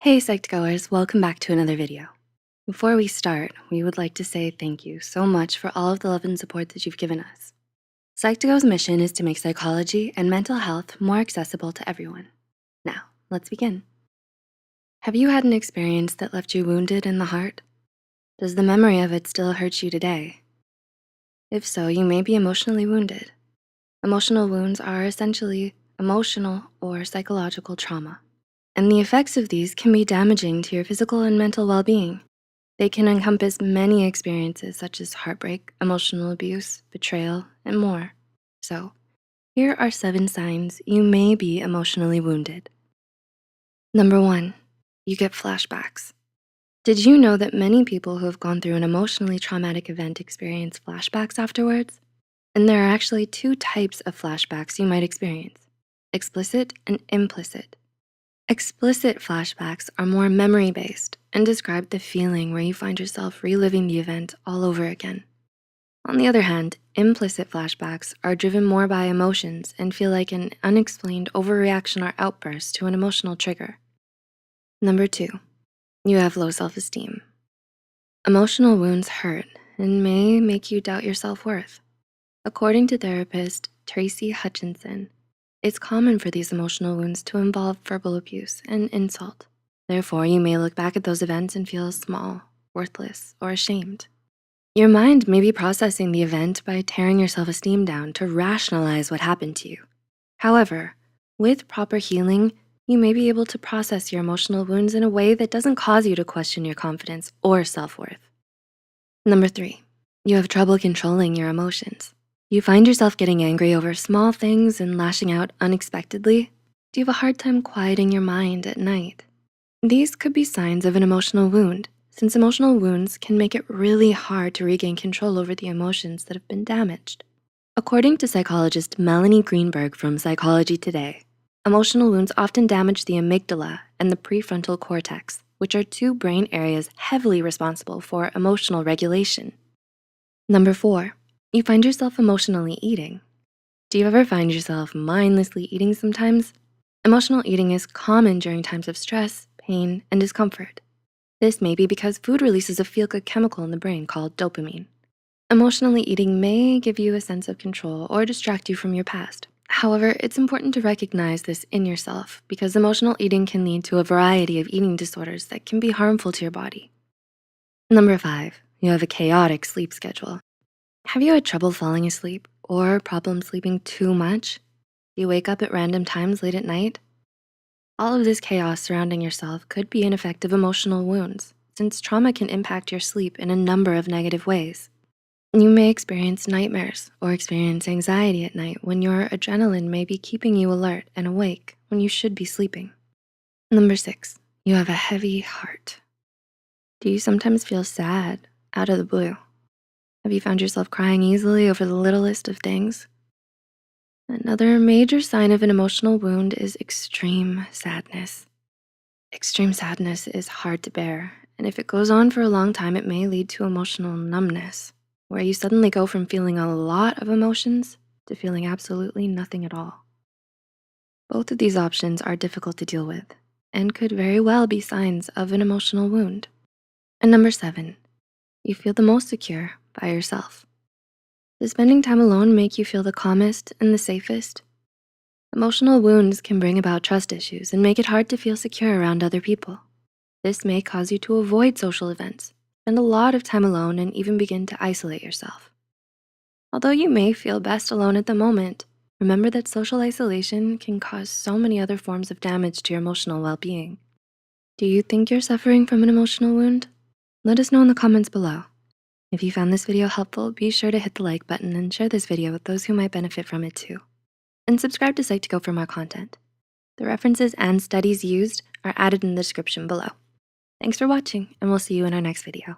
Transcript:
Hey Psych2Goers, welcome back to another video. Before we start, we would like to say thank you so much for all of the love and support that you've given us. Psych2Go's mission is to make psychology and mental health more accessible to everyone. Now, let's begin. Have you had an experience that left you wounded in the heart? Does the memory of it still hurt you today? If so, you may be emotionally wounded. Emotional wounds are essentially emotional or psychological trauma, and the effects of these can be damaging to your physical and mental well-being. They can encompass many experiences such as heartbreak, emotional abuse, betrayal, and more. So, here are 7 signs you may be emotionally wounded. Number 1, you get flashbacks. Did you know that many people who have gone through an emotionally traumatic event experience flashbacks afterwards? And there are actually 2 types of flashbacks you might experience: explicit and implicit. Explicit flashbacks are more memory-based and describe the feeling where you find yourself reliving the event all over again. On the other hand, implicit flashbacks are driven more by emotions and feel like an unexplained overreaction or outburst to an emotional trigger. Number 2, you have low self-esteem. Emotional wounds hurt and may make you doubt your self-worth. According to therapist Tracy Hutchinson, it's common for these emotional wounds to involve verbal abuse and insult. Therefore, you may look back at those events and feel small, worthless, or ashamed. Your mind may be processing the event by tearing your self-esteem down to rationalize what happened to you. However, with proper healing, you may be able to process your emotional wounds in a way that doesn't cause you to question your confidence or self-worth. Number 3, you have trouble controlling your emotions. You find yourself getting angry over small things and lashing out unexpectedly? Do you have a hard time quieting your mind at night? These could be signs of an emotional wound, since emotional wounds can make it really hard to regain control over the emotions that have been damaged. According to psychologist Melanie Greenberg from Psychology Today, emotional wounds often damage the amygdala and the prefrontal cortex, which are 2 brain areas heavily responsible for emotional regulation. Number 4, you find yourself emotionally eating. Do you ever find yourself mindlessly eating sometimes? Emotional eating is common during times of stress, pain, and discomfort. This may be because food releases a feel-good chemical in the brain called dopamine. Emotionally eating may give you a sense of control or distract you from your past. However, it's important to recognize this in yourself because emotional eating can lead to a variety of eating disorders that can be harmful to your body. Number 5, you have a chaotic sleep schedule. Have you had trouble falling asleep or problem sleeping too much? Do you wake up at random times late at night? All of this chaos surrounding yourself could be an effect of emotional wounds, since trauma can impact your sleep in a number of negative ways. You may experience nightmares or experience anxiety at night when your adrenaline may be keeping you alert and awake when you should be sleeping. Number 6, you have a heavy heart. Do you sometimes feel sad out of the blue? Have you found yourself crying easily over the littlest of things? Another major sign of an emotional wound is extreme sadness. Extreme sadness is hard to bear, and if it goes on for a long time, it may lead to emotional numbness, where you suddenly go from feeling a lot of emotions to feeling absolutely nothing at all. Both of these options are difficult to deal with and could very well be signs of an emotional wound. And number 7, you feel the most secure by yourself. Does spending time alone make you feel the calmest and the safest? Emotional wounds can bring about trust issues and make it hard to feel secure around other people. This may cause you to avoid social events, spend a lot of time alone, and even begin to isolate yourself. Although you may feel best alone at the moment, remember that social isolation can cause so many other forms of damage to your emotional well-being. Do you think you're suffering from an emotional wound? Let us know in the comments below. If you found this video helpful, be sure to hit the like button and share this video with those who might benefit from it too. And subscribe to Psych2Go for more content. The references and studies used are added in the description below. Thanks for watching, and we'll see you in our next video.